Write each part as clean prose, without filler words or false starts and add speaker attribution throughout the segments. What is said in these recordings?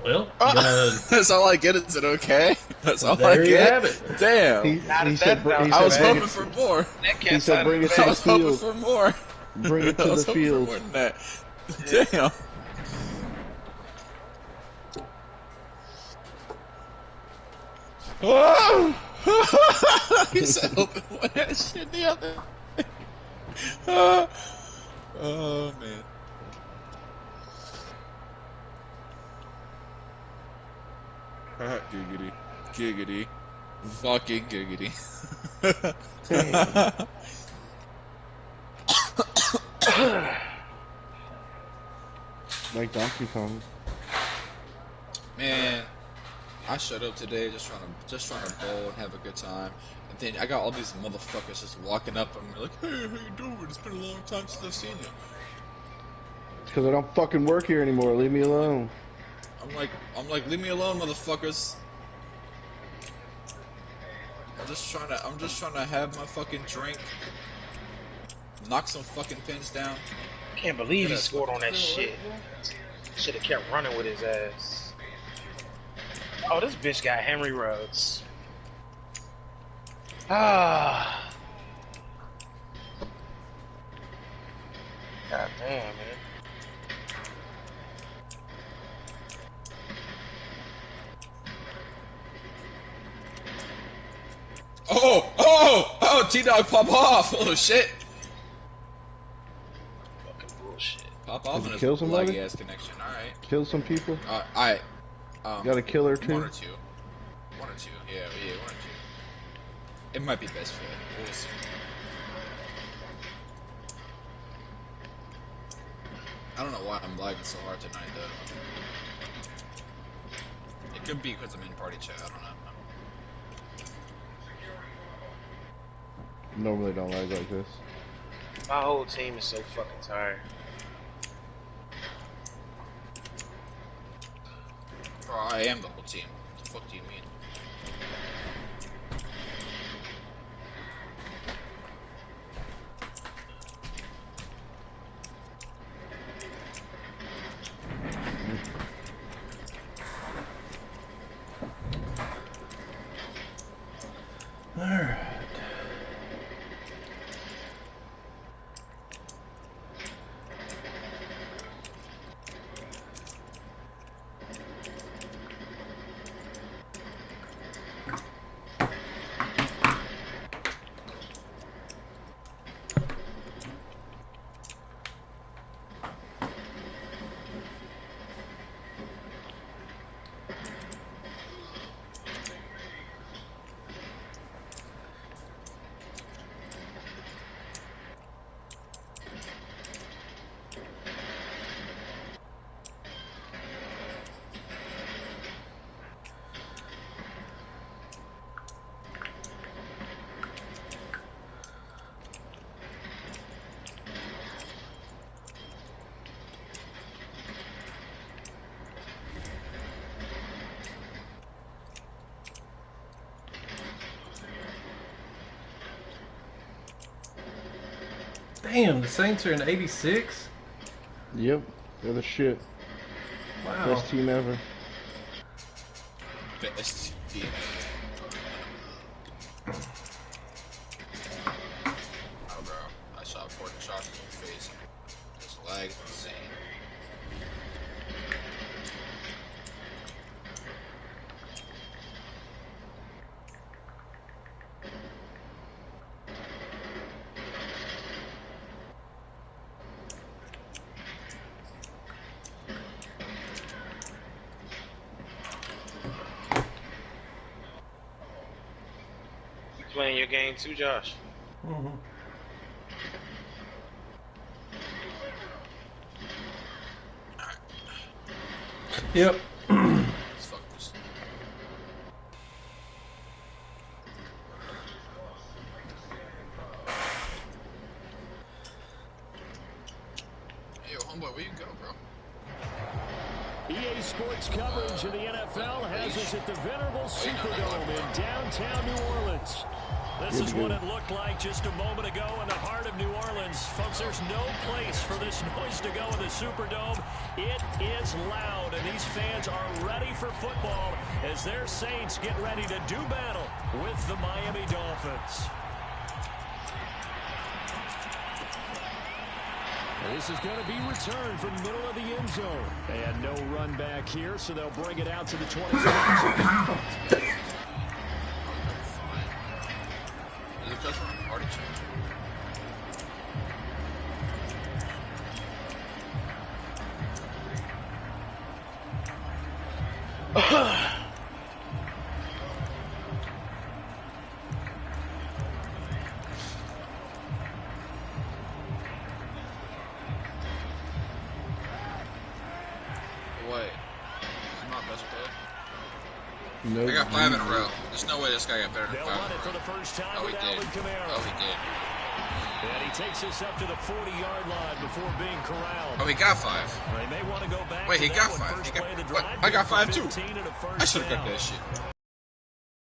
Speaker 1: Well, you gotta,
Speaker 2: That's all I get. Is it okay? That's all I
Speaker 1: there you
Speaker 2: get.
Speaker 1: have it.
Speaker 2: Damn.
Speaker 3: He said,
Speaker 2: I was hoping for more.
Speaker 3: he said, bring it to
Speaker 2: I
Speaker 3: the
Speaker 2: was hoping
Speaker 3: field.
Speaker 2: for more.
Speaker 3: Bring it
Speaker 2: I
Speaker 3: to the
Speaker 2: was hoping for
Speaker 3: field.
Speaker 2: more than that. Damn. Oh! He said, "Open one that shit the other." Oh man. Giggity, giggity, fucking giggity.
Speaker 3: Like Donkey Kong.
Speaker 2: Man, I showed up today just trying to bowl and have a good time, and then I got all these motherfuckers just walking up on me like, "Hey, how you doing? It's been a long time since I've seen you."
Speaker 3: It's because I don't fucking work here anymore. Leave me alone.
Speaker 2: I'm like, leave me alone, motherfuckers. I'm just trying to have my fucking drink, knock some fucking pins down.
Speaker 4: I can't believe he scored on that shit. Should have kept running with his ass. Oh, this bitch got Henry Ruggs. Ah. God damn, man.
Speaker 2: Oh, T-Dog pop off. Oh, shit.
Speaker 4: Fucking bullshit.
Speaker 2: Pop off
Speaker 3: Did
Speaker 2: on
Speaker 3: you kill
Speaker 2: his
Speaker 3: somebody?
Speaker 2: laggy ass connection. Alright.
Speaker 3: Kill some people.
Speaker 2: Alright.
Speaker 3: Got a killer too.
Speaker 2: One or two. One or two. Yeah, one or two. It might be best fit. We'll see. I don't know why I'm lagging so hard tonight, though. It could be because I'm in party chat. I don't know.
Speaker 3: Normally don't lag like this.
Speaker 4: My whole team is so fucking tired.
Speaker 2: Bro, I am the whole team. What the fuck do you mean?
Speaker 1: Alright. Damn, the Saints are in 86?
Speaker 3: Yep, they're the shit.
Speaker 1: Wow.
Speaker 3: Best team ever.
Speaker 2: Best team. Oh, bro. I saw 40 shots in the face. This lag is insane.
Speaker 4: Playing your game too, Josh?
Speaker 1: Mm-hmm. Yep.
Speaker 2: Let's fuck this. Yo, homeboy, where you go, bro?
Speaker 5: EA Sports coverage of the NFL has us at the venerable Superdome in downtown New Orleans. This is what it looked like just a moment ago in the heart of New Orleans. Folks, there's no place for this noise to go in the Superdome. It is loud, and these fans are ready for football as their Saints get ready to do battle with the Miami Dolphins. This is going to be returned from the middle of the end zone. They had no run back here, so they'll bring it out to the 20.
Speaker 3: Nope.
Speaker 2: I got 5 in a row. There's no way this guy got better than 5
Speaker 5: They'll run it for the first time
Speaker 2: Oh, he
Speaker 5: with
Speaker 2: did.
Speaker 5: Alvin Kamara.
Speaker 2: Oh, he did.
Speaker 5: And he takes us up to the 40-yard line before being corralled.
Speaker 2: Oh, he got 5.
Speaker 5: They may want to go back
Speaker 2: Wait,
Speaker 5: to
Speaker 2: he
Speaker 5: that
Speaker 2: got
Speaker 5: one.
Speaker 2: 5.
Speaker 5: First
Speaker 2: He got,
Speaker 5: play of the
Speaker 2: what?
Speaker 5: drive,
Speaker 2: I got 5 too.
Speaker 5: 15 and a first
Speaker 2: I should have got
Speaker 5: down.
Speaker 2: that shit.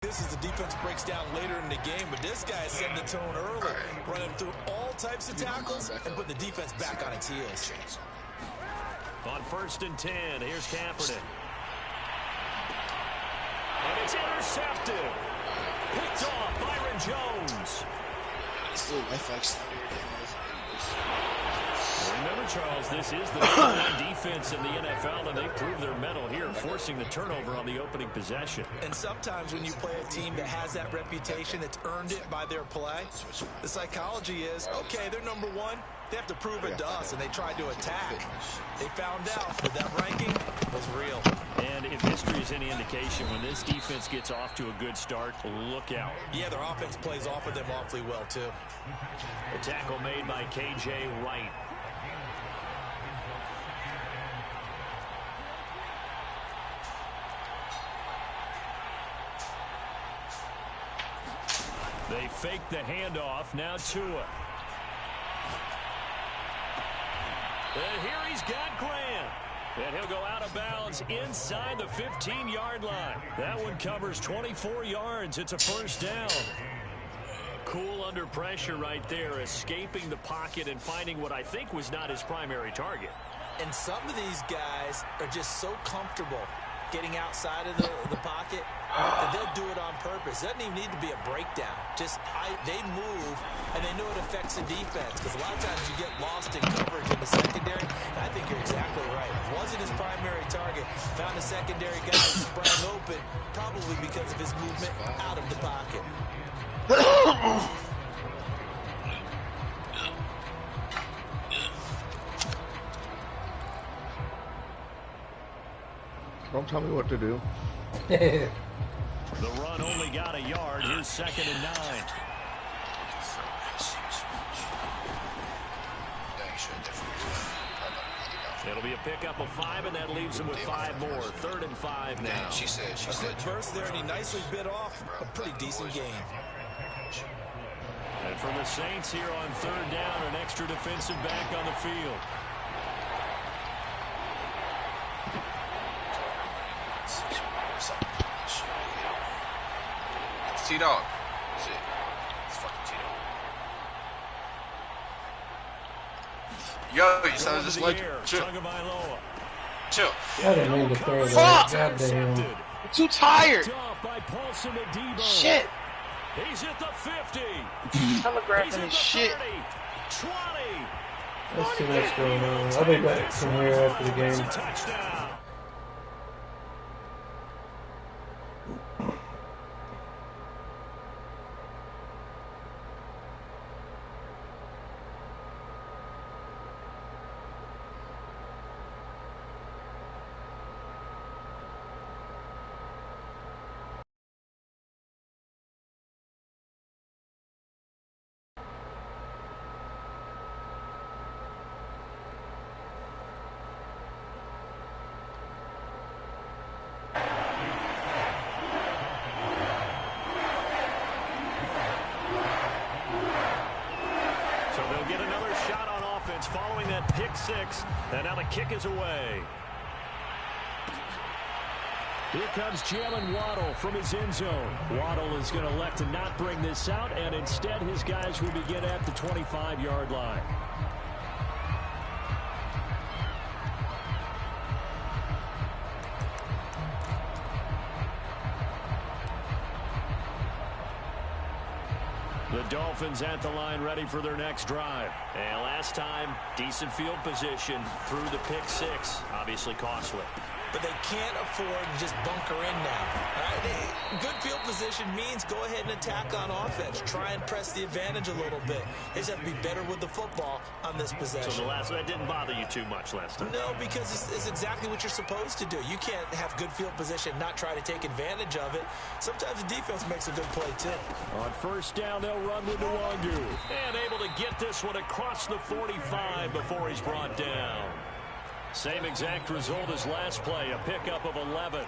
Speaker 6: This is the defense breaks down later in the game, but this guy set the tone early, running through all types of tackles and put the defense back on its heels.
Speaker 5: On 1st and 10, here's Kaepernick. And it's intercepted. Picked off Byron Jones. Remember, Charles, this is the number 1 defense in the NFL, and they prove their mettle here, forcing the turnover on the opening possession.
Speaker 6: And sometimes when you play a team that has that reputation, that's earned it by their play, the psychology is, okay, they're number 1. They have to prove it to us, and they tried to attack. They found out that that ranking was real.
Speaker 5: And if history is any indication, when this defense gets off to a good start, look out.
Speaker 6: Yeah, their offense plays off of them awfully well, too.
Speaker 5: A tackle made by K.J. Wright. They fake the handoff. Now Tua. And here he's got Grant. And he'll go out of bounds inside the 15-yard line. That one covers 24 yards. It's a first down. Cool under pressure right there, escaping the pocket and finding what I think was not his primary target.
Speaker 6: And some of these guys are just so comfortable getting outside of the pocket that they'll do it on purpose. It doesn't even need to be a breakdown. Just they move, and they know it affects the defense, because a lot of times you get lost in coverage in the secondary. And I think you're exactly right. Wasn't his primary target. Found a secondary guy who sprang open, probably because of his movement out of the pocket.
Speaker 3: Don't tell me what to do.
Speaker 5: The run only got a yard. Here's 2nd and 9. It'll be a pickup of 5, and that leaves him with 5 more. 3rd and 5 now.
Speaker 2: She said.
Speaker 6: A quick burst there, and he nicely bit off a pretty decent game.
Speaker 5: And from the Saints here on 3rd down, an extra defensive back on the field.
Speaker 2: T-Dog. Shit. It's fucking T-Dog. Yo, you sound just like chill. Chill.
Speaker 1: I didn't mean to throw that. Goddamn.
Speaker 2: I'm too tired.
Speaker 5: Shit. He's at the 50.
Speaker 2: Telegraphing his shit.
Speaker 5: 20.
Speaker 1: Let's see what's going on. I'll be back from here after the game.
Speaker 5: Touchdown. Following that pick 6, and now the kick is away. Here comes Jalen Waddle from his end zone. Waddle is going to elect to not bring this out, and instead his guys will begin at the 25-yard line. The Dolphins at the line ready for their next drive. And last time, decent field position through the pick six. Obviously costly.
Speaker 6: But they can't afford to just bunker in now. All right? Good field position means go ahead and attack on offense. Try and press the advantage a little bit. They just have to be better with the football on this possession.
Speaker 5: So that didn't bother you too much last time?
Speaker 6: No, because it's exactly what you're supposed to do. You can't have good field position, not try to take advantage of it. Sometimes the defense makes a good play, too.
Speaker 5: On first down, they'll run with Nwangu. And able to get this one across the 45 before he's brought down. Same exact result as last play, a pickup of 11.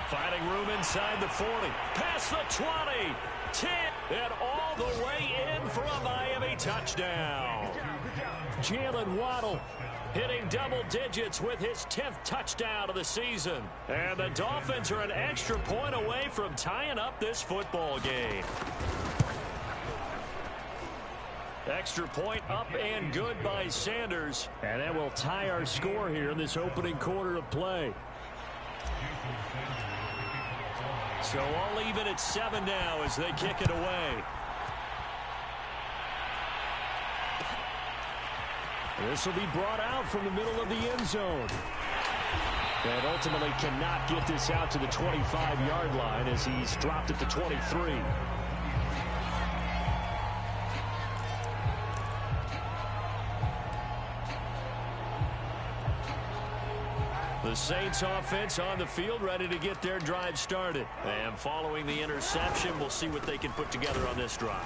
Speaker 5: Finding room inside the 40. Past the 20. 10. And all the way in for a Miami touchdown. Jalen Waddle hitting double digits with his 10th touchdown of the season. And the Dolphins are an extra point away from tying up this football game. Extra point up and good by Sanders. And that will tie our score here in this opening quarter of play. So all even at 7 now as they kick it away. This will be brought out from the middle of the end zone. And ultimately cannot get this out to the 25-yard line as he's dropped at the 23. The Saints offense on the field ready to get their drive started. And following the interception, we'll see what they can put together on this drive.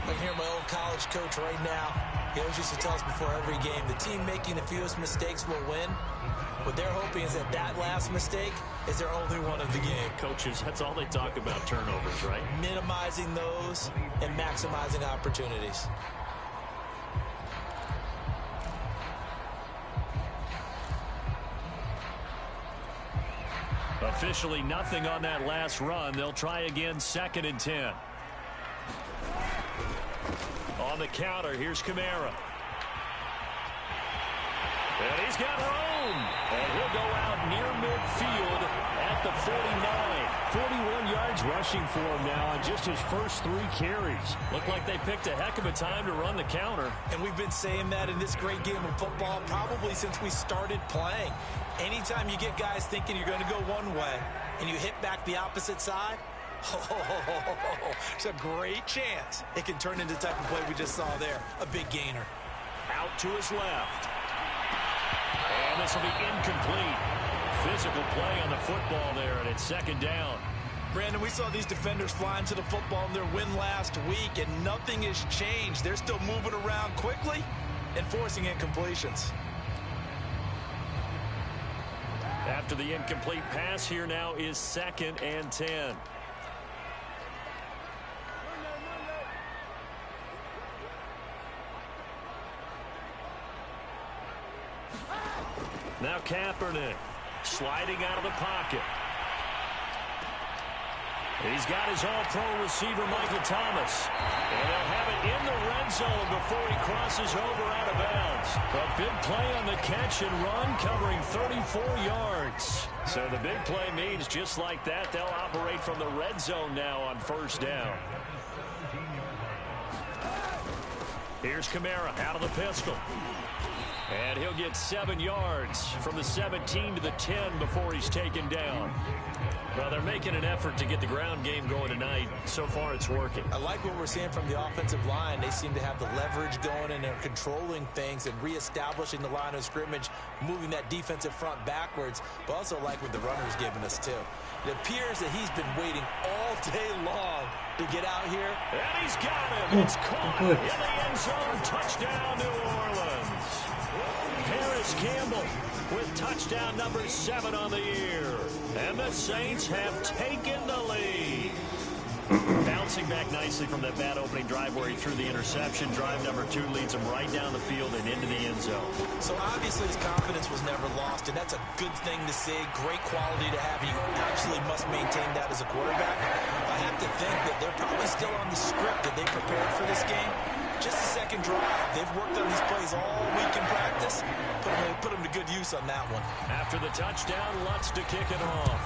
Speaker 6: I can hear my old college coach right now. He always used to tell us before every game, the team making the fewest mistakes will win. What they're hoping is that last mistake is their only one of the game.
Speaker 5: Coaches, that's all they talk about, turnovers, right?
Speaker 6: Minimizing those and maximizing opportunities.
Speaker 5: Officially nothing on that last run. They'll try again, 2nd and 10. On the counter, here's Kamara. And he's got room. And he'll go out near midfield at the 49. 41 yards rushing for him now on just his first 3 carries. Looked like they picked a heck of a time to run the counter.
Speaker 6: And we've been saying that in this great game of football probably since we started playing. Anytime you get guys thinking you're going to go one way and you hit back the opposite side, it's a great chance it can turn into the type of play we just saw there. A big gainer.
Speaker 5: Out to his left. And this will be incomplete. Physical play on the football there, and it's 2nd down.
Speaker 6: Brandon, we saw these defenders flying to the football in their win last week, and nothing has changed. They're still moving around quickly and forcing incompletions.
Speaker 5: After the incomplete pass, here now is 2nd and 10. Now Kaepernick sliding out of the pocket. He's got his all-pro receiver, Michael Thomas. And they'll have it in the red zone before he crosses over out of bounds. A big play on the catch and run, covering 34 yards. So the big play means just like that, they'll operate from the red zone now on 1st down. Here's Kamara out of the pistol. And he'll get 7 yards from the 17 to the 10 before he's taken down. Well, they're making an effort to get the ground game going tonight. So far, it's working.
Speaker 6: I like what we're seeing from the offensive line. They seem to have the leverage going, and they're controlling things and reestablishing the line of scrimmage, moving that defensive front backwards, but also like what the runner's giving us, too. It appears that he's been waiting all day long to get out here.
Speaker 5: And he's got him. It's caught in the end zone. Touchdown, New Orleans. Harris Campbell with touchdown number 7 on the year. And the Saints have taken the lead. Bouncing back nicely from that bad opening drive where he threw the interception. Drive number 2 leads him right down the field and into the end zone.
Speaker 6: So obviously his confidence was never lost, and that's a good thing to see. Great quality to have. You absolutely must maintain that as a quarterback. I have to think that they're probably still on the script that they prepared for this game. Just the second drive. They've worked on these plays all week in practice. Put them to good use on that one.
Speaker 5: After the touchdown, Lutz to kick it off.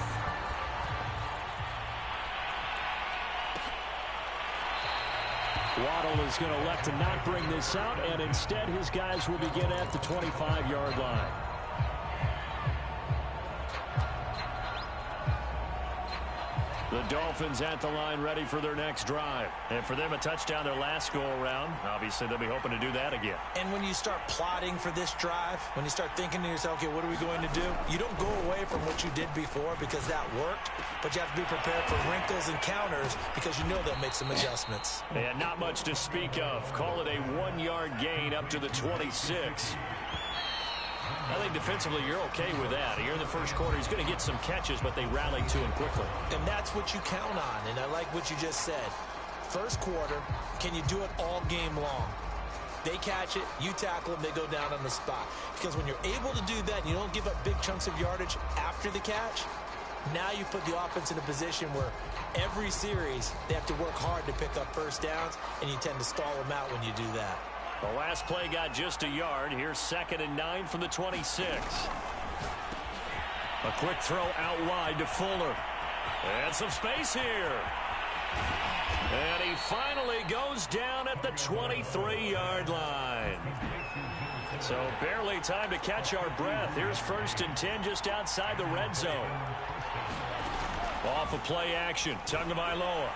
Speaker 5: Waddle is going to elect to not bring this out, and instead his guys will begin at the 25-yard line. The Dolphins at the line ready for their next drive. And for them, a touchdown their last go-around. Obviously, they'll be hoping to do that again.
Speaker 6: And when you start plotting for this drive, when you start thinking to yourself, okay, what are we going to do? You don't go away from what you did before because that worked, but you have to be prepared for wrinkles and counters because you know they'll make some adjustments.
Speaker 5: And not much to speak of. Call it a 1-yard gain up to the 26. I think defensively you're okay with that. Here in the first quarter, he's going to get some catches, but they rallied to him quickly.
Speaker 6: And that's what you count on, and I like what you just said. First quarter, can you do it all game long? They catch it, you tackle them, they go down on the spot. Because when you're able to do that and you don't give up big chunks of yardage after the catch, now you put the offense in a position where every series they have to work hard to pick up first downs, and you tend to stall them out when you do that.
Speaker 5: The last play got just a yard. Here's 2nd and 9 from the 26. A quick throw out wide to Fuller. And some space here. And he finally goes down at the 23-yard line. So barely time to catch our breath. Here's 1st and 10 just outside the red zone. Off of play action. Tagovailoa.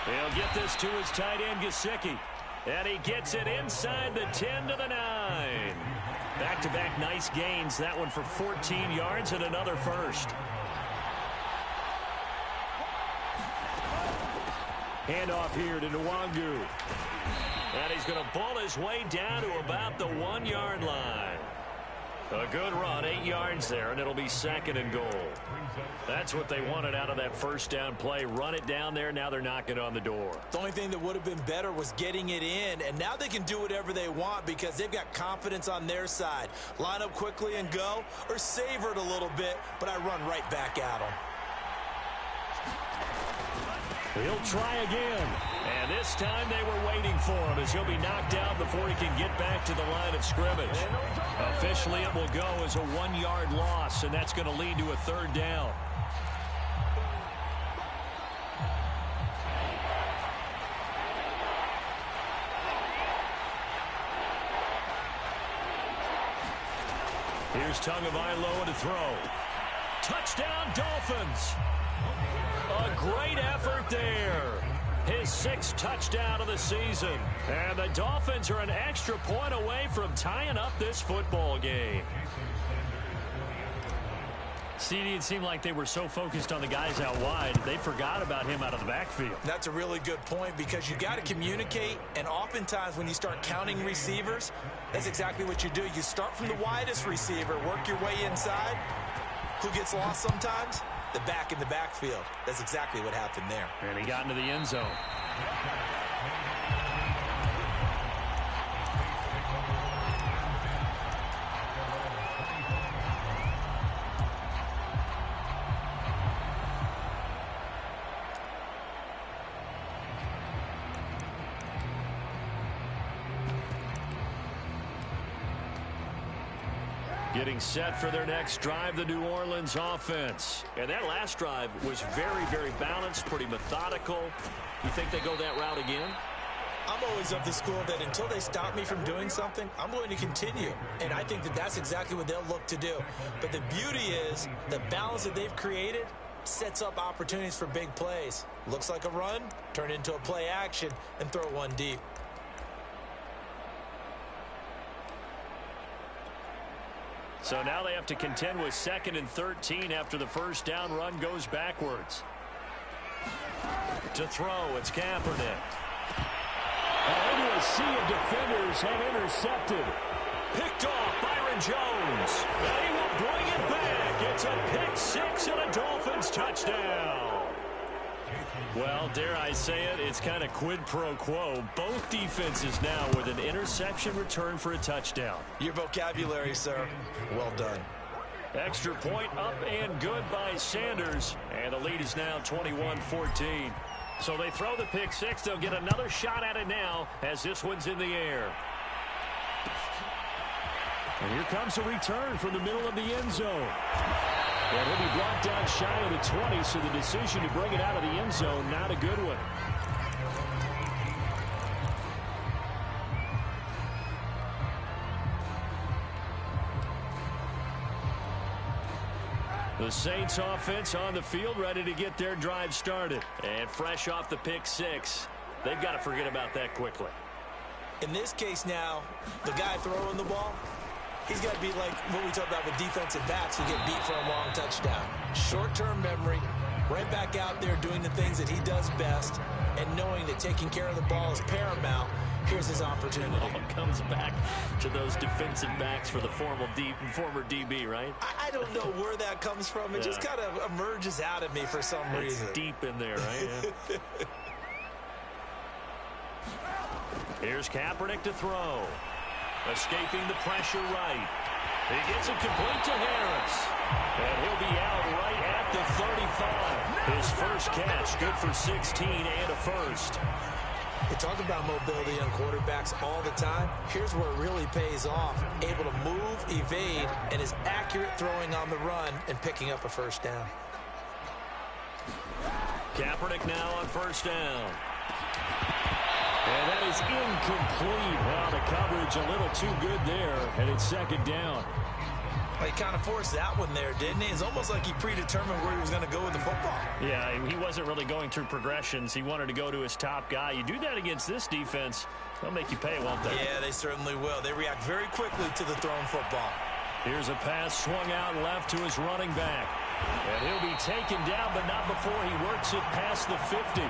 Speaker 5: He'll get this to his tight end, Gesicki. And he gets it inside the 10 to the 9. Back-to-back nice gains. That one for 14 yards and another first. Handoff here to Nwangu. And he's going to bull his way down to about the 1-yard line. A good run, 8 yards there, and it'll be 2nd and goal. That's what they wanted out of that first down play. Run it down there. Now they're knocking on the door.
Speaker 6: The only thing that would have been better was getting it in, and now they can do whatever they want because they've got confidence on their side. Line up quickly and go, or savor it a little bit, but I run right back at them.
Speaker 5: He'll try again. And this time they were waiting for him as he'll be knocked out before he can get back to the line of scrimmage. Officially, it will go as a 1-yard loss, and that's going to lead to a 3rd down. Here's Tagovailoa to throw. Touchdown, Dolphins. A great effort there. His 6th touchdown of the season. And the Dolphins are an extra point away from tying up this football game. CD, it seemed like they were so focused on the guys out wide, they forgot about him out of the backfield.
Speaker 6: That's a really good point because you got to communicate, and oftentimes when you start counting receivers, that's exactly what you do. You start from the widest receiver, work your way inside. Who gets lost sometimes? The back in the backfield. That's exactly what happened there.
Speaker 5: And he got into the end zone. Getting set for their next drive, the New Orleans offense. And that last drive was very, very balanced, pretty methodical. You think they go that route again?
Speaker 6: I'm always of the school that until they stop me from doing something, I'm going to continue. And I think that that's exactly what they'll look to do. But the beauty is the balance that they've created sets up opportunities for big plays. Looks like a run, turn it into a play action, and throw one deep.
Speaker 5: So now they have to contend with 2nd and 13 after the first down run goes backwards. To throw, it's Kaepernick.
Speaker 7: Into a sea of defenders and intercepted.
Speaker 5: Picked off Byron Jones. And he will bring it back. It's a pick six and a Dolphins touchdown. Well, dare I say it, it's kind of quid pro quo. Both defenses now with an interception return for a touchdown.
Speaker 6: Your vocabulary, sir. Well done.
Speaker 5: Extra point up and good by Sanders. And the lead is now 21-14. So they throw the pick six. They'll get another shot at it now as this one's in the air. And here comes a return from the middle of the end zone. And he'll be brought down shy of the 20, so the decision to bring it out of the end zone, not a good one. The Saints offense on the field, ready to get their drive started. And fresh off the pick six, they've got to forget about that quickly.
Speaker 6: In this case now, the guy throwing the ball, he's got to be like what we talked about with defensive backs who get beat for a long touchdown. Short-term memory, right back out there doing the things that he does best, and knowing that taking care of the ball is paramount. Here's his opportunity.
Speaker 5: It comes back to those defensive backs for the former DB, right?
Speaker 6: I don't know where that comes from. It just kind of emerges out of me for some reason.
Speaker 5: It's deep in there, right? Yeah. Here's Kaepernick to throw. Escaping the pressure right. He gets it complete to Harris. And he'll be out right at the 35. His first catch, good for 16 and a first.
Speaker 6: We talk about mobility on quarterbacks all the time. Here's where it really pays off. Able to move, evade, and is accurate throwing on the run and picking up a first down.
Speaker 5: Kaepernick now on first down. And that is incomplete. Well, the coverage a little too good there, and it's second down.
Speaker 6: Well, he kind of forced that one there, didn't he? It's almost like he predetermined where he was going to go with the football.
Speaker 5: Yeah, he wasn't really going through progressions. He wanted to go to his top guy. You do that against this defense, they'll make you pay, won't they?
Speaker 6: Yeah, they certainly will. They react very quickly to the thrown football.
Speaker 5: Here's a pass swung out left to his running back. And he'll be taken down, but not before he works it past the 50.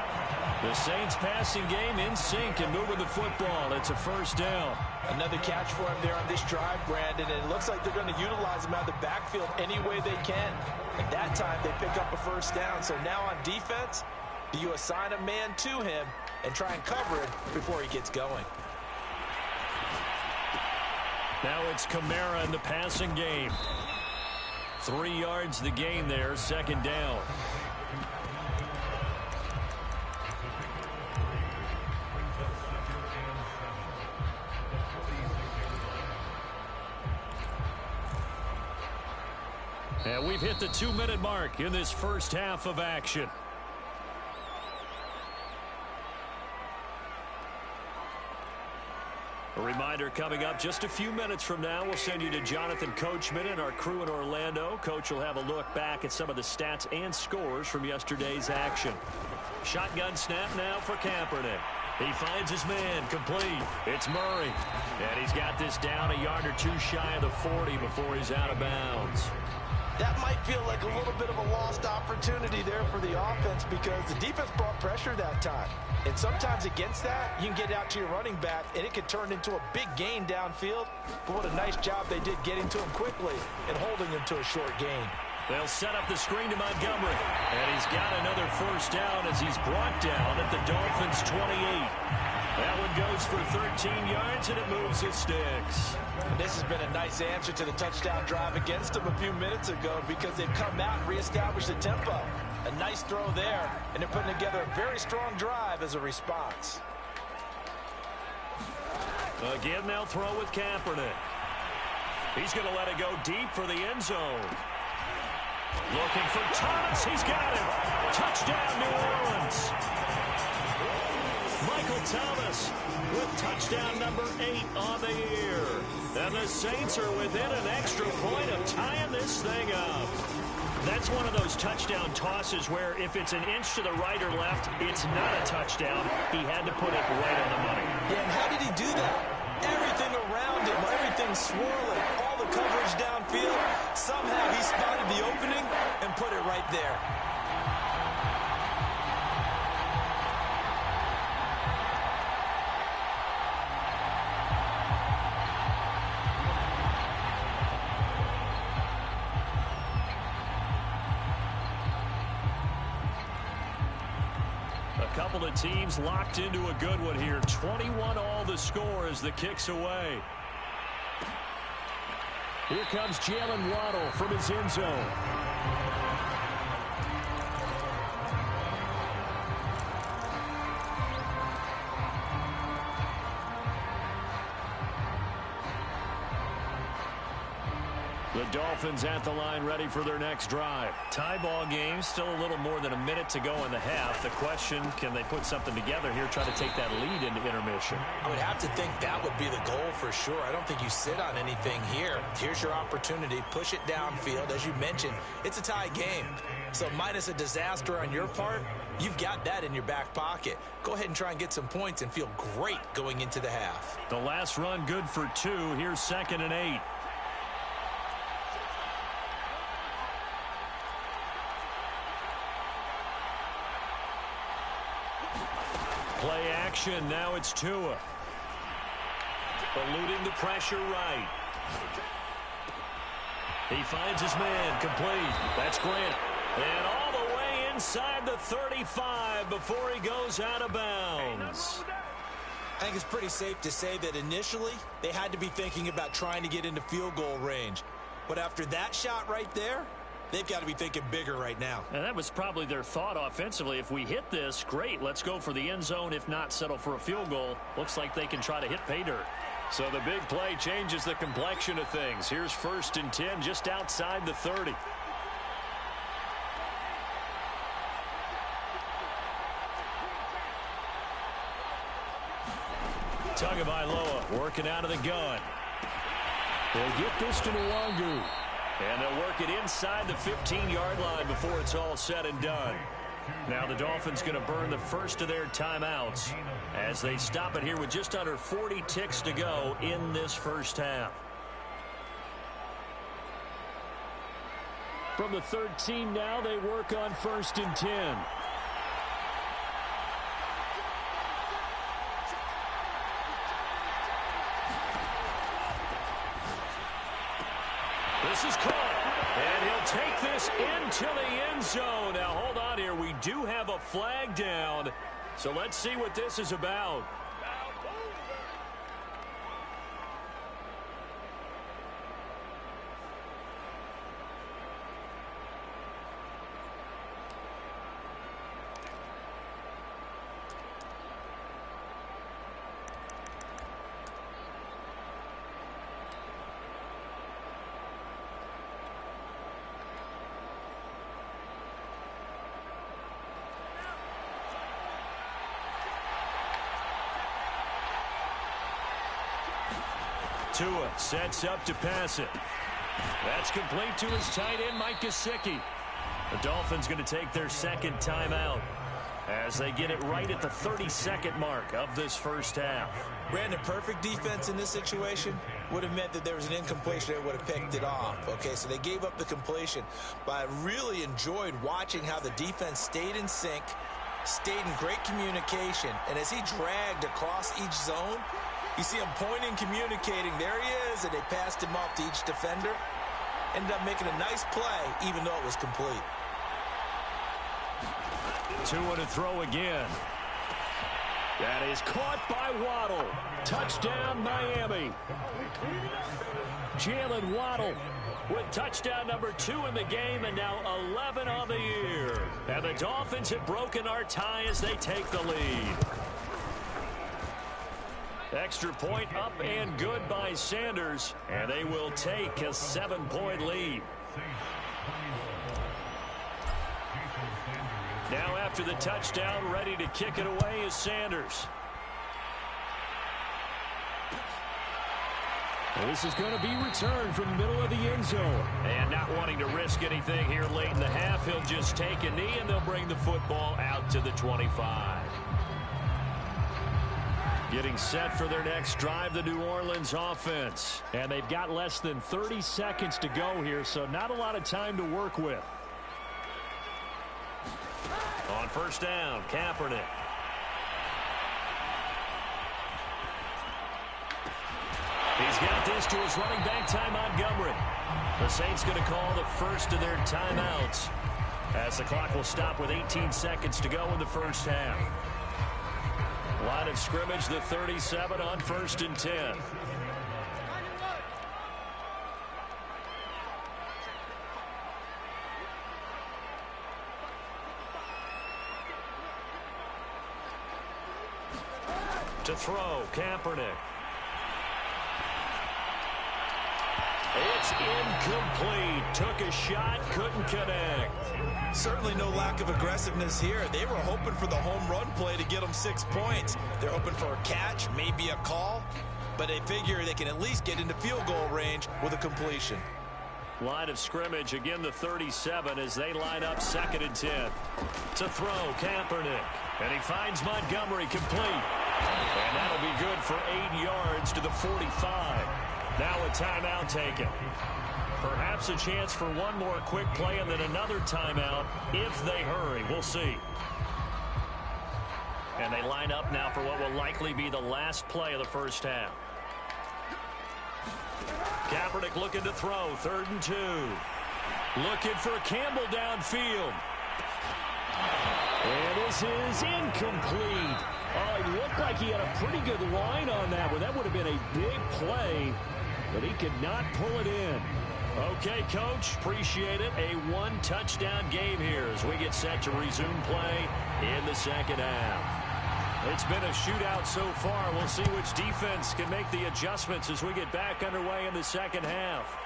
Speaker 5: The Saints passing game in sync and moving the football. It's a first down.
Speaker 6: Another catch for him there on this drive, Brandon, and it looks like they're going to utilize him out of the backfield any way they can. At that time, they pick up a first down. So now on defense, do you assign a man to him and try and cover it before he gets going?
Speaker 5: Now it's Kamara in the passing game. 3 yards the gain there, second down. And we've hit the 2-minute mark in this first half of action. A reminder coming up just a few minutes from now, we'll send you to Jonathan Coachman and our crew in Orlando. Coach will have a look back at some of the stats and scores from yesterday's action. Shotgun snap now for Kaepernick. He finds his man, complete. It's Murray. And he's got this down a yard or two shy of the 40 before he's out of bounds.
Speaker 6: That might feel like a little bit of a lost opportunity there for the offense because the defense brought pressure that time. And sometimes against that, you can get out to your running back, and it could turn into a big gain downfield. But what a nice job they did getting to him quickly and holding him to a short gain.
Speaker 5: They'll set up the screen to Montgomery. And he's got another first down as he's brought down at the Dolphins' 28. That one goes for 13 yards, and it moves his sticks.
Speaker 6: And this has been a nice answer to the touchdown drive against them a few minutes ago because they've come out and reestablished the tempo. A nice throw there, and they're putting together a very strong drive as a response.
Speaker 5: Again, they'll throw with Kaepernick. He's going to let it go deep for the end zone. Looking for Thomas. He's got him. Touchdown, New Orleans. Michael Thomas with touchdown number 8 on the year. And the Saints are within an extra point of tying this thing up. That's one of those touchdown tosses where if it's an inch to the right or left, it's not a touchdown. He had to put it right on the money.
Speaker 6: Yeah, and how did he do that? Everything around him, everything swirling, all the coverage downfield. Somehow he spotted the opening and put it right there.
Speaker 5: couple of teams locked into a good one here. 21 all the score as the kick's away. Here comes Jalen Waddle from his end zone. The Dolphins at the line ready for their next drive. Tie ball game, still a little more than a minute to go in the half. The question, can they put something together here, try to take that lead into intermission?
Speaker 6: I would have to think that would be the goal for sure. I don't think you sit on anything here. Here's your opportunity. Push it downfield. As you mentioned, it's a tie game. So minus a disaster on your part, you've got that in your back pocket. Go ahead and try and get some points and feel great going into the half.
Speaker 5: The last run good for 2. Here's 2nd and 8. Play action. Now it's Tua. Eluding the pressure right. He finds his man. Complete. That's Grant. And all the way inside the 35 before he goes out of bounds.
Speaker 6: I think it's pretty safe to say that initially they had to be thinking about trying to get into field goal range. But after that shot right there, they've got to be thinking bigger right now.
Speaker 5: And that was probably their thought offensively. If we hit this, great. Let's go for the end zone. If not, settle for a field goal. Looks like they can try to hit pay dirt. So the big play changes the complexion of things. Here's 1st and 10 just outside the 30. Tagovailoa working out of the gun. They'll get this to Nwangu. And they'll work it inside the 15-yard line before it's all said and done. Now the Dolphins going to burn the first of their timeouts as they stop it here with just under 40 ticks to go in this first half. From the 13 now, they work on 1st and 10. This is caught, and he'll take this into the end zone. Now, hold on here. We do have a flag down, so let's see what this is about. Tua sets up to pass it. That's complete to his tight end, Mike Gesicki. The Dolphins going to take their 2nd timeout as they get it right at the 32nd mark of this first half.
Speaker 6: Brandon, perfect defense in this situation would have meant that there was an incompletion that would have picked it off. Okay, so they gave up the completion. But I really enjoyed watching how the defense stayed in sync, stayed in great communication, and as he dragged across each zone, you see him pointing, communicating. There he is, and they passed him off to each defender. Ended up making a nice play, even though it was complete.
Speaker 5: Tua to throw again. That is caught by Waddle. Touchdown, Miami. Jalen Waddle with touchdown number 2 in the game, and now 11 on the year. And the Dolphins have broken our tie as they take the lead. Extra point up and good by Sanders, and they will take a 7-point lead. Now after the touchdown, ready to kick it away is Sanders. And this is going to be returned from the middle of the end zone. And not wanting to risk anything here late in the half, he'll just take a knee, and they'll bring the football out to the 25. Getting set for their next drive, the New Orleans offense. And they've got less than 30 seconds to go here, so not a lot of time to work with. On 1st down, Kaepernick. He's got this to his running back, Ty Montgomery. The Saints going to call the first of their timeouts as the clock will stop with 18 seconds to go in the first half. Line of scrimmage, the 37 on 1st and 10. To throw, Kaepernick. It's incomplete. Took a shot, couldn't connect.
Speaker 6: Certainly no lack of aggressiveness here. They were hoping for the home run play to get them 6 points. They're hoping for a catch, maybe a call, but they figure they can at least get into field goal range with a completion.
Speaker 5: Line of scrimmage, again the 37 as they line up 2nd and 10. To throw, Kaepernick. And he finds Montgomery complete. And that'll be good for 8 yards to the 45. Now a timeout taken. Perhaps a chance for one more quick play and then another timeout if they hurry. We'll see. And they line up now for what will likely be the last play of the first half. Kaepernick looking to throw. 3rd and 2. Looking for Campbell downfield. And this is incomplete. Oh, it looked like he had a pretty good line on that one. That would have been a big play, but he could not pull it in. Okay, Coach, appreciate it. A 1-touchdown game here as we get set to resume play in the second half. It's been a shootout so far. We'll see which defense can make the adjustments as we get back underway in the second half.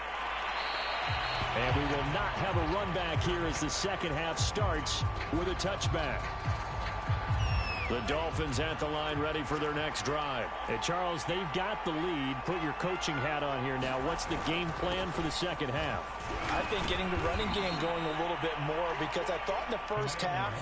Speaker 5: And we will not have a run back here as the second half starts with a touchback. The Dolphins at the line ready for their next drive. Hey, Charles, they've got the lead. Put your coaching hat on here now. What's the game plan for the second half?
Speaker 6: I think getting the running game going a little bit more because I thought in the first half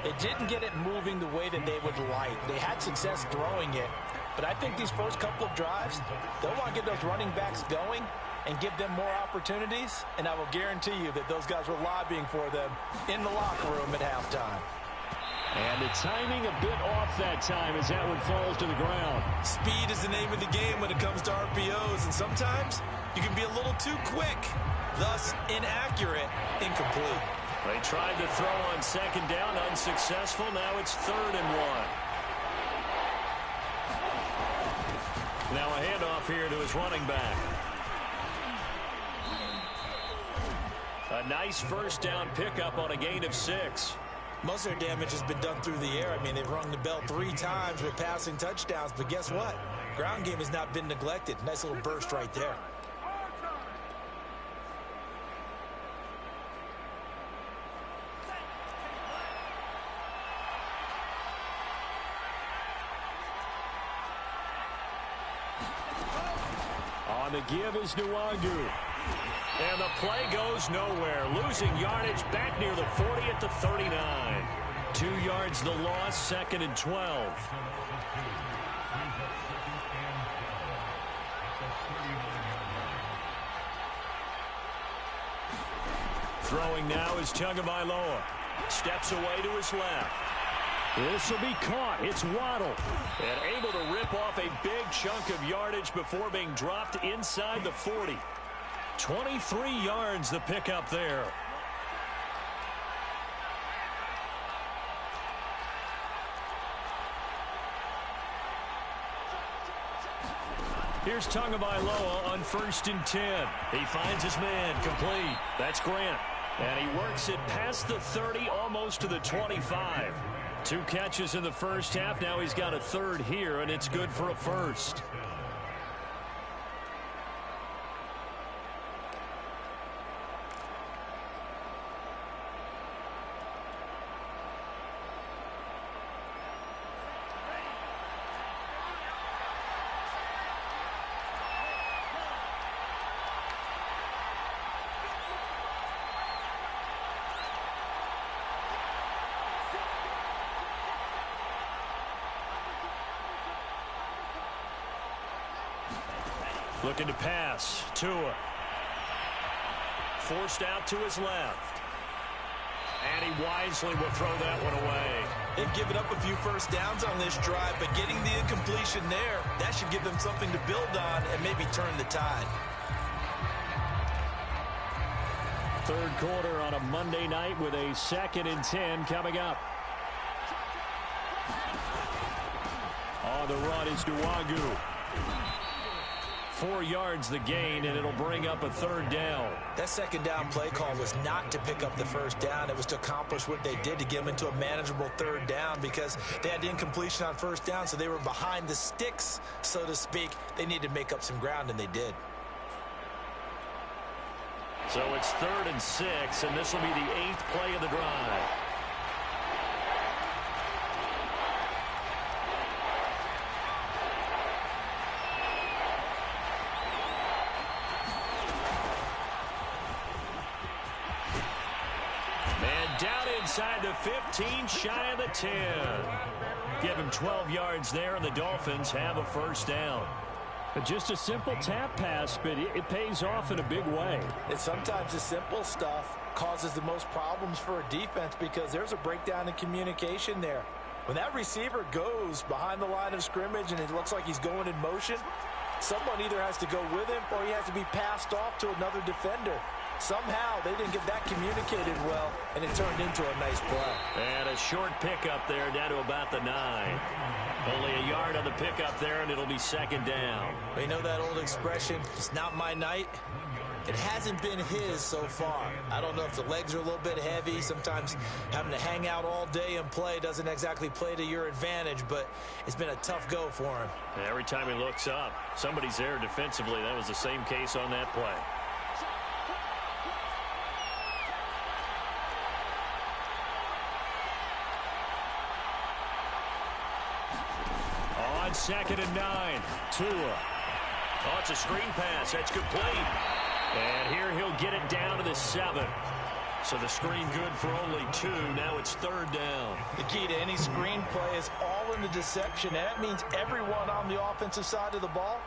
Speaker 6: it didn't get it moving the way that they would like. They had success throwing it, but I think these first couple of drives, they'll want to get those running backs going and give them more opportunities, and I will guarantee you that those guys were lobbying for them in the locker room at halftime.
Speaker 5: And the timing a bit off that time as that one falls to the ground.
Speaker 6: Speed is the name of the game when it comes to RPOs, and sometimes you can be a little too quick, thus inaccurate, incomplete.
Speaker 5: They tried to throw on 2nd down, unsuccessful. Now it's 3rd and 1. Now a handoff here to his running back. A nice first down pickup on a gain of 6.
Speaker 6: Most of their damage has been done through the air. I mean, they've rung the bell 3 times with passing touchdowns, but guess what? Ground game has not been neglected. Nice little burst right there.
Speaker 5: On the give is Nwangu. And the play goes nowhere. Losing yardage back near the 40 at the 39. 2 yards the loss, 2nd and 12. Throwing now is Tagovailoa. Steps away to his left. This will be caught. It's Waddle. And able to rip off a big chunk of yardage before being dropped inside the 40. 23 yards the pickup there. Here's Tagovailoa on 1st and 10. He finds his man complete. That's Grant. And he works it past the 30, almost to the 25. 2 catches in the first half. Now he's got a 3rd here, and it's good for a 1st. Looking to pass. Tua. Forced out to his left. And he wisely will throw that one away.
Speaker 6: They've given up a few first downs on this drive, but getting the incompletion there, that should give them something to build on and maybe turn the tide.
Speaker 5: 3rd quarter on a Monday night with a 2nd and 10 coming up. On the run is Nwangu. 4 yards the gain, and it'll bring up a 3rd down.
Speaker 6: That 2nd down play call was not to pick up the 1st down. It was to accomplish what they did to get them into a manageable 3rd down because they had incompletion on 1st down, so they were behind the sticks, so to speak. They needed to make up some ground, and they did.
Speaker 5: So it's 3rd and 6, and this will be the 8th play of the drive. Inside the 15, shy of the 10. Give him 12 yards there, and the Dolphins have a 1st down.
Speaker 7: But just a simple tap pass, but it pays off in a big way.
Speaker 6: And sometimes the simple stuff causes the most problems for a defense because there's a breakdown in communication there. When that receiver goes behind the line of scrimmage and it looks like he's going in motion, someone either has to go with him or he has to be passed off to another defender. Somehow they didn't get that communicated well, and it turned into a nice play.
Speaker 5: And a short pickup there down to about the 9. Only a yard on the pickup there, and it'll be 2nd down.
Speaker 6: You know that old expression, it's not my night? It hasn't been his so far. I don't know if the legs are a little bit heavy. Sometimes having to hang out all day and play doesn't exactly play to your advantage, but it's been a tough go for him.
Speaker 5: Every time he looks up, somebody's there defensively. That was the same case on that play. On 2nd and 9, Tua. Oh, it's a screen pass. That's complete. And here he'll get it down to the 7. So the screen good for only 2. Now it's 3rd down.
Speaker 6: The key to any screen play is all in the deception. And that means everyone on the offensive side of the ball.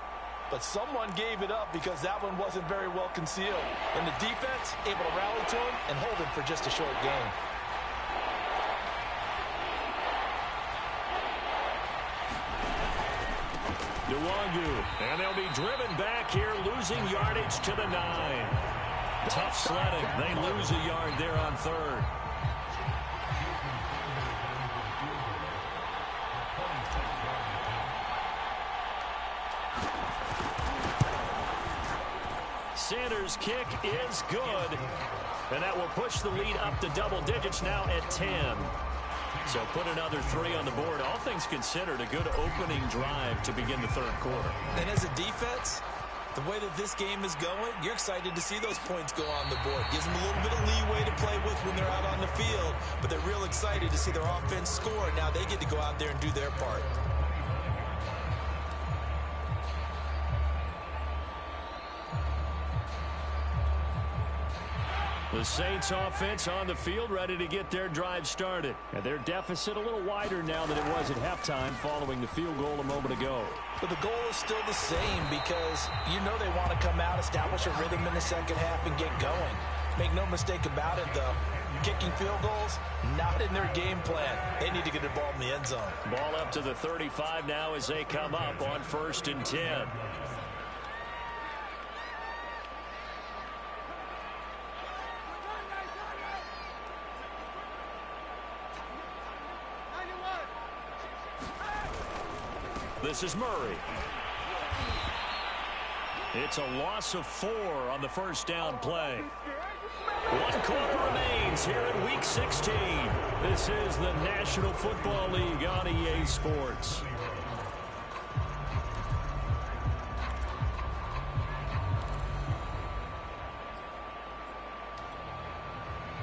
Speaker 6: But someone gave it up because that one wasn't very well concealed. And the defense able to rally to him and hold him for just a short gain.
Speaker 5: Nwangu, and they'll be driven back here, losing yardage to the 9. Tough sledding. They lose a yard there on 3rd. Sanders' kick is good, and that will push the lead up to double digits now at 10. So put another 3 on the board. All things considered, a good opening drive to begin the 3rd quarter.
Speaker 6: And as a defense, the way that this game is going, you're excited to see those points go on the board. Gives them a little bit of leeway to play with when they're out on the field, but they're real excited to see their offense score. Now they get to go out there and do their part.
Speaker 5: The Saints offense on the field, ready to get their drive started.
Speaker 7: And their deficit a little wider now than it was at halftime following the field goal a moment ago.
Speaker 6: But the goal is still the same because you know they want to come out, establish a rhythm in the 2nd half, and get going. Make no mistake about it, though. Kicking field goals, not in their game plan. They need to get the ball in the end zone.
Speaker 5: Ball up to the 35 now as they come up on 1st and 10. This is Murray. It's a loss of 4 on the 1st down play. 1 quarter remains here in Week 16. This is the National Football League on EA Sports.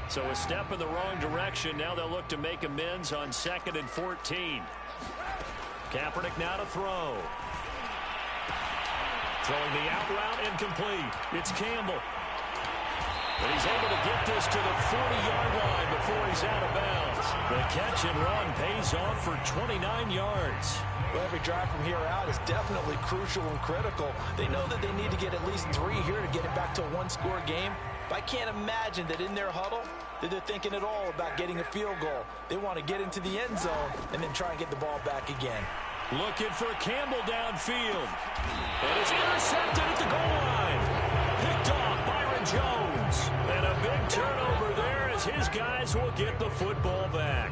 Speaker 5: So a step in the wrong direction. Now they'll look to make amends on 2nd and 14. Kaepernick now to throw. Throwing the out route incomplete. It's Campbell. And he's able to get this to the 40-yard line before he's out of bounds. The catch and run pays off for 29 yards.
Speaker 6: Well, every drive from here out is definitely crucial and critical. They know that they need to get at least 3 here to get it back to a 1-score game. But I can't imagine that in their huddle that they're thinking at all about getting a field goal. They want to get into the end zone and then try and get the ball back again.
Speaker 5: Looking for Campbell downfield. And it's intercepted at the goal line. Picked off Byron Jones. And a big turnover there as his guys will get the football back.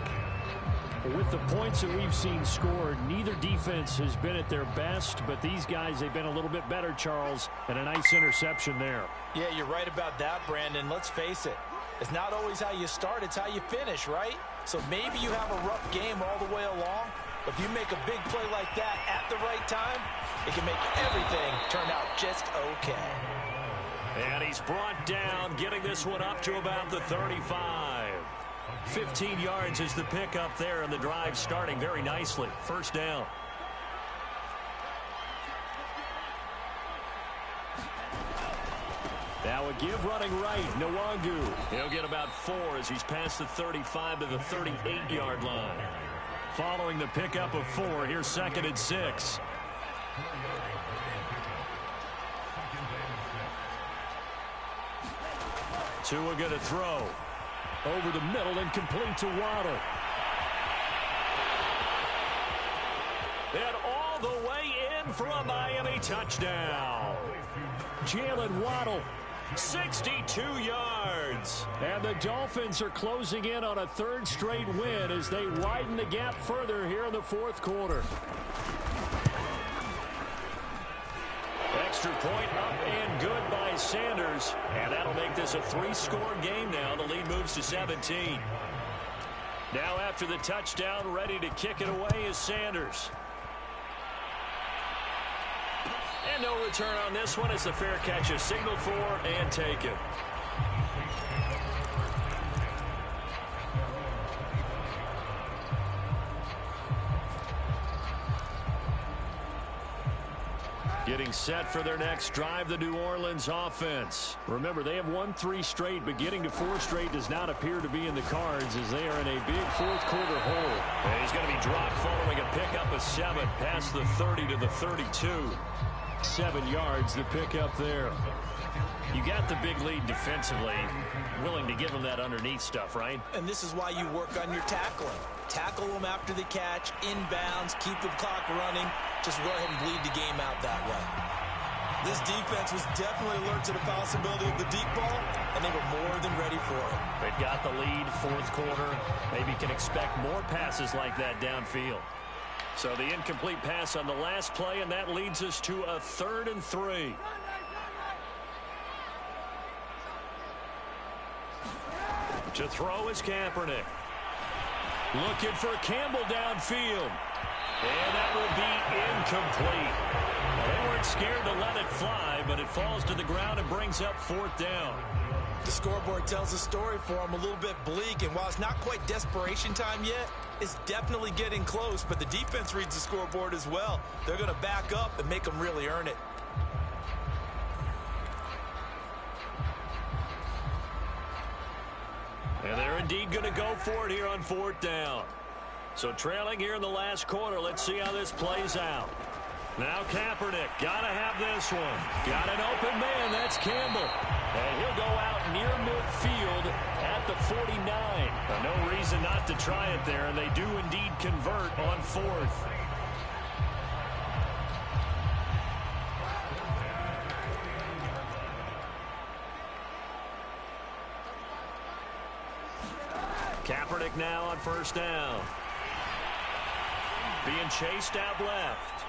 Speaker 7: With the points that we've seen scored, neither defense has been at their best, but these guys, they've been a little bit better, Charles, and a nice interception there.
Speaker 6: Yeah, you're right about that, Brandon. Let's face it. It's not always how you start, it's how you finish, right? So maybe you have a rough game all the way along, but if you make a big play like that at the right time, it can make everything turn out just okay.
Speaker 5: And he's brought down, getting this one up to about the 35. 15 yards is the pickup there, and the drive starting very nicely. First down. Now a give running right, Nwangu. He'll get about 4 as he's past the 35 to the 38-yard line. Following the pickup of 4, here's 2nd and 6. Tua going to throw. Over the middle and complete to Waddle. And all the way in for a Miami touchdown. Jalen Waddle, 62 yards. And the Dolphins are closing in on a 3rd straight win as they widen the gap further here in the 4th quarter. Extra point up and good by Sanders. And that'll make this a 3-score game now. The lead moves to 17. Now after the touchdown, ready to kick it away is Sanders. And no return on this one as the fair catch is signaled for and taken. Getting set for their next drive, the New Orleans offense. Remember, they have won 3 straight, but getting to 4 straight does not appear to be in the cards as they are in a big 4th quarter hole. And he's going to be dropped following a pickup of 7 past the 30 to the 32. 7 yards, the pickup there. You got the big lead defensively. Willing to give them that underneath stuff, right?
Speaker 6: And this is why you work on your tackling. Tackle them after the catch, inbounds, keep the clock running. Just go ahead and bleed the game out that way. This defense was definitely alert to the possibility of the deep ball, and they were more than ready for it.
Speaker 5: They've got the lead, 4th quarter. Maybe can expect more passes like that downfield. So the incomplete pass on the last play, and that leads us to a 3rd and 3. To throw is Kaepernick. Looking for Campbell downfield. And that will be incomplete. They weren't scared to let it fly, but it falls to the ground and brings up 4th down.
Speaker 6: The scoreboard tells a story for them, a little bit bleak, and while it's not quite desperation time yet, it's definitely getting close, but the defense reads the scoreboard as well. They're going to back up and make them really earn it.
Speaker 5: And they're indeed going to go for it here on 4th down. So trailing here in the last quarter, let's see how this plays out. Now Kaepernick, got to have this one. Got an open man, that's Campbell. And he'll go out near midfield at the 49. No reason not to try it there, and they do indeed convert on 4th. Kaepernick now on 1st down. Being chased out left.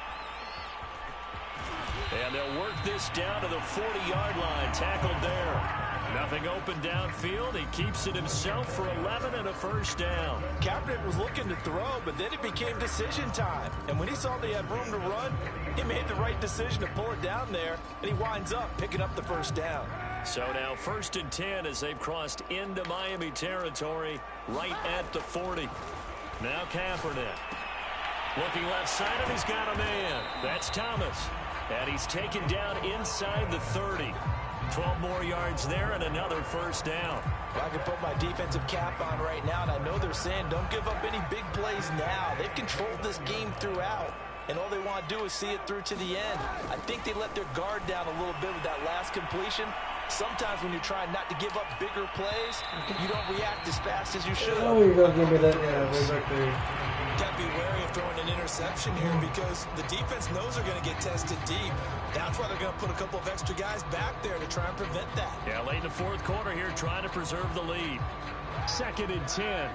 Speaker 5: And they'll work this down to the 40-yard line. Tackled there. Nothing open downfield. He keeps it himself for 11 and a 1st down.
Speaker 6: Kaepernick was looking to throw, but then it became decision time. And when he saw they had room to run, he made the right decision to pull it down there, and he winds up picking up the 1st down.
Speaker 5: So now 1st and 10 as they've crossed into Miami territory right at the 40. Now Kaepernick. Looking left side, and he's got a man. That's Thomas. And he's taken down inside the 30. 12 more yards there and another 1st down.
Speaker 6: Well, I can put my defensive cap on right now, and I know they're saying don't give up any big plays now. They've controlled this game throughout, and all they want to do is see it through to the end. I think they let their guard down a little bit with that last completion. Sometimes when you're trying not to give up bigger plays, you don't react as fast as you should.
Speaker 1: Oh, you're going to give me that, yeah, way back there.
Speaker 6: Got to be wary of throwing an interception here because the defense knows they're going to get tested deep. That's why they're going to put a couple of extra guys back there to try and prevent that.
Speaker 5: Yeah, late in the 4th quarter here, trying to preserve the lead. 2nd and 10.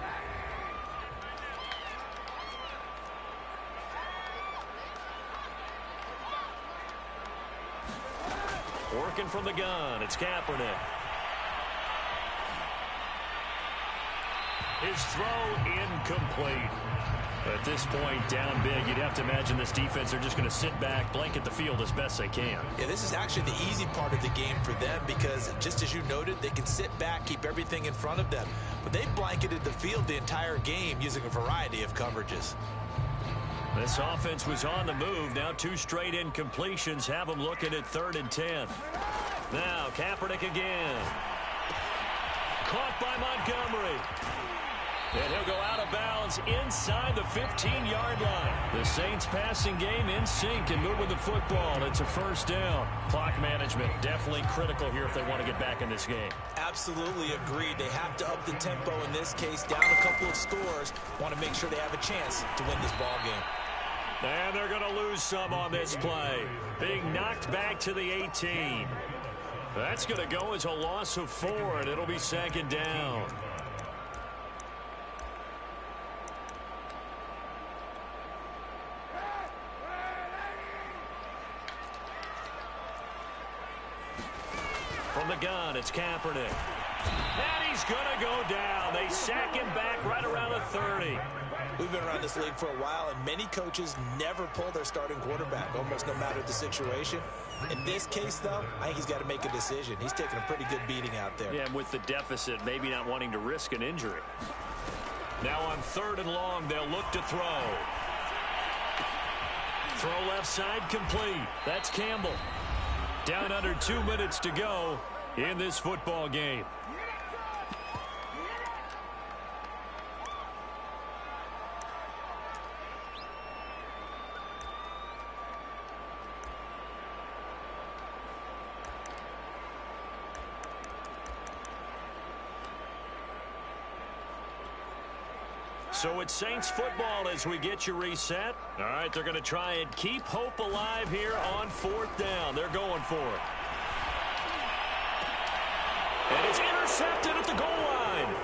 Speaker 5: Working from the gun, it's Kaepernick. His throw incomplete. At this point, down big, you'd have to imagine this defense are just going to sit back, blanket the field as best they can.
Speaker 6: Yeah, this is actually the easy part of the game for them because, just as you noted, they can sit back, keep everything in front of them. But they blanketed the field the entire game using a variety of coverages.
Speaker 5: This offense was on the move. Now 2 straight incompletions have them looking at 3rd and 10. Now Kaepernick again. Caught by Montgomery. And he'll go out of bounds inside the 15-yard line. The Saints passing game in sync and moving the football. It's a 1st down. Clock management definitely critical here if they want to get back in this game.
Speaker 6: Absolutely agreed. They have to up the tempo in this case, down a couple of scores. Want to make sure they have a chance to win this ball game.
Speaker 5: And they're going to lose some on this play. Being knocked back to the 18. That's going to go as a loss of 4, and it'll be 2nd down. From the gun, it's Kaepernick. And he's going to go down. They sack him back right around the 30.
Speaker 6: We've been around this league for a while, and many coaches never pull their starting quarterback, almost no matter the situation. In this case, though, I think he's got to make a decision. He's taking a pretty good beating out there.
Speaker 5: Yeah, and with the deficit, maybe not wanting to risk an injury. Now on 3rd and long, they'll look to throw. Throw left side complete. That's Campbell. Down under 2 minutes to go in this football game. So it's Saints football as we get you reset. All right, they're going to try and keep hope alive here on 4th down. They're going for it. And it's intercepted at the goal line.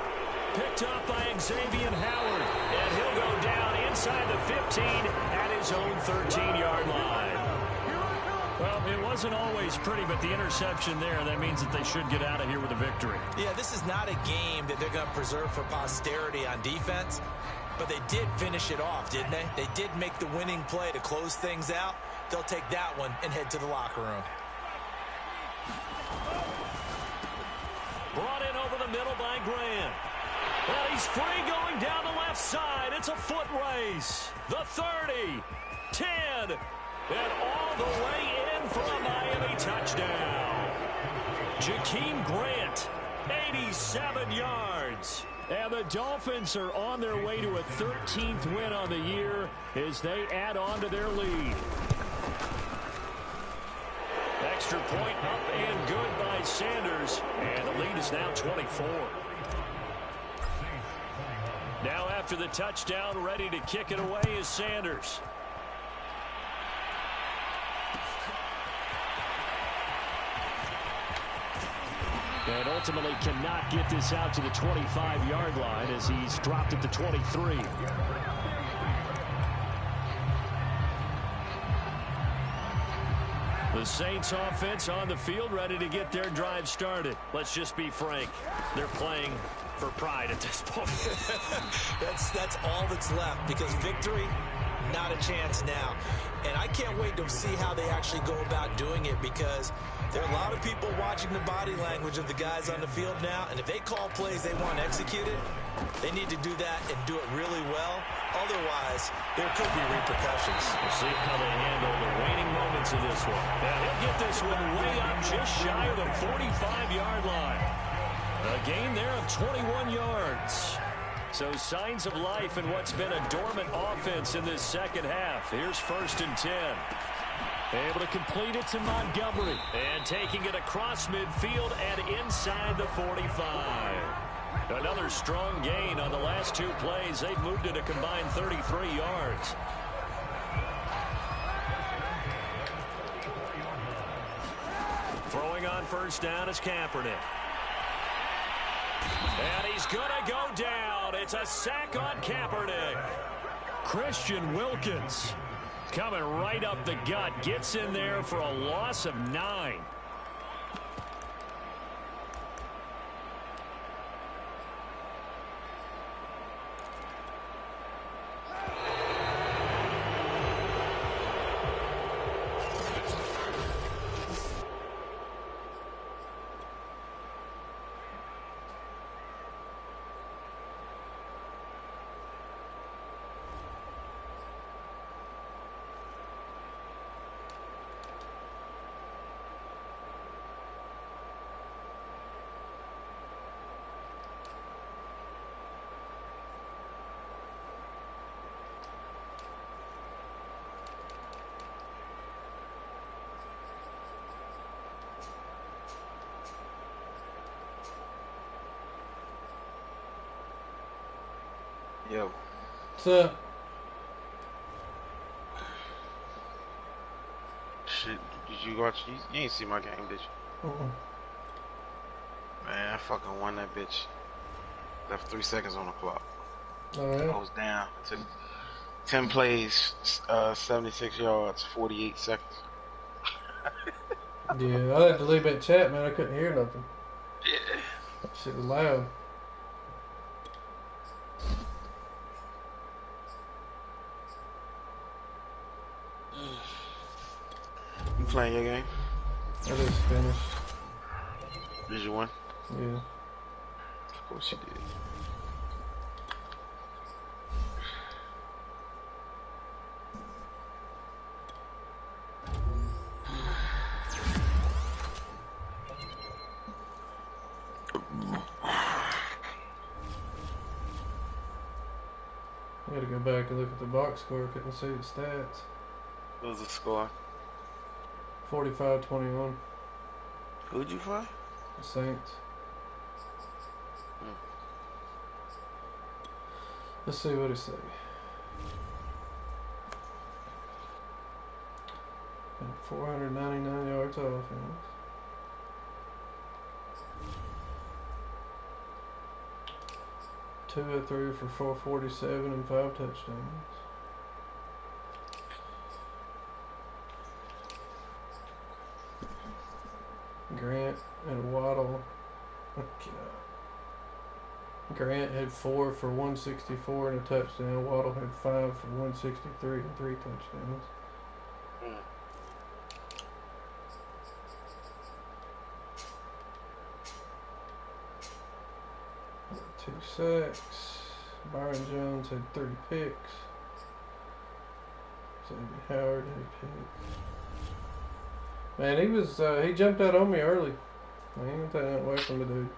Speaker 5: Picked up by Xavier Howard. And he'll go down inside the 15 at his own 13-yard line. Well, it wasn't always pretty, but the interception there, that means that they should get out of here with a victory.
Speaker 6: Yeah, this is not a game that they're going to preserve for posterity on defense, but they did finish it off, didn't they? They did make the winning play to close things out. They'll take that one and head to the locker room.
Speaker 5: Brought in over the middle by Grant. Well, he's free going down the left side. It's a foot race. The 30, 10, and all the way in for a Miami touchdown. G.A.N. Grant, 87 yards. And the Dolphins are on their way to a 13th win on the year as they add on to their lead. Extra point up and good by Sanders. And the lead is now 24. Now after the touchdown, ready to kick it away is Sanders. And ultimately cannot get this out to the 25-yard line as he's dropped at the 23. The Saints offense on the field ready to get their drive started. Let's just be frank. They're playing for pride at this point.
Speaker 6: That's all that's left because victory, not a chance now. And I can't wait to see how they actually go about doing it because there are a lot of people watching the body language of the guys on the field now, and if they call plays they want executed, they need to do that and do it really well. Otherwise, there could be repercussions.
Speaker 5: We'll see how they handle the waning moments of this one. Now he'll get this one way up just shy of the 45-yard line. A gain there of 21 yards. So signs of life in what's been a dormant offense in this second half. Here's 1st and 10. Able to complete it to Montgomery. And taking it across midfield and inside the 45. Another strong gain on the last 2 plays. They've moved it a combined 33 yards. Throwing on 1st down is Kaepernick. And he's going to go down. It's a sack on Kaepernick. Christian Wilkins coming right up the gut. Gets in there for a loss of 9.
Speaker 4: Yo,
Speaker 1: What's up?
Speaker 4: shit, did you watch? You ain't see my game, did you? Man, I fucking won that bitch. Left 3 seconds on the clock.
Speaker 1: All right.
Speaker 4: I was down. It took 10 plays, 76 yards, 48 seconds.
Speaker 1: Yeah, I had to leave that chat, man. I couldn't hear nothing.
Speaker 4: Yeah.
Speaker 1: That shit was loud.
Speaker 4: You playing your game?
Speaker 1: I just finished.
Speaker 4: Did you win?
Speaker 1: Yeah.
Speaker 4: Of course you did.
Speaker 1: I gotta go back and look at the box score. Couldn't see the stats.
Speaker 4: What was the score?
Speaker 1: 45-21.
Speaker 4: Who'd you play?
Speaker 1: The Saints. Let's see what it say. And 499 yards of offense. Two of three for 447 and 5 touchdowns. Grant and Waddle. Grant had 4 for 164 and a touchdown. Waddle had 5 for 163 and 3 touchdowns. 2 sacks. Byron Jones had 3 picks. Xavier Howard had a pick. Man, he jumped out on me early. I ain't gonna take that away from the dude.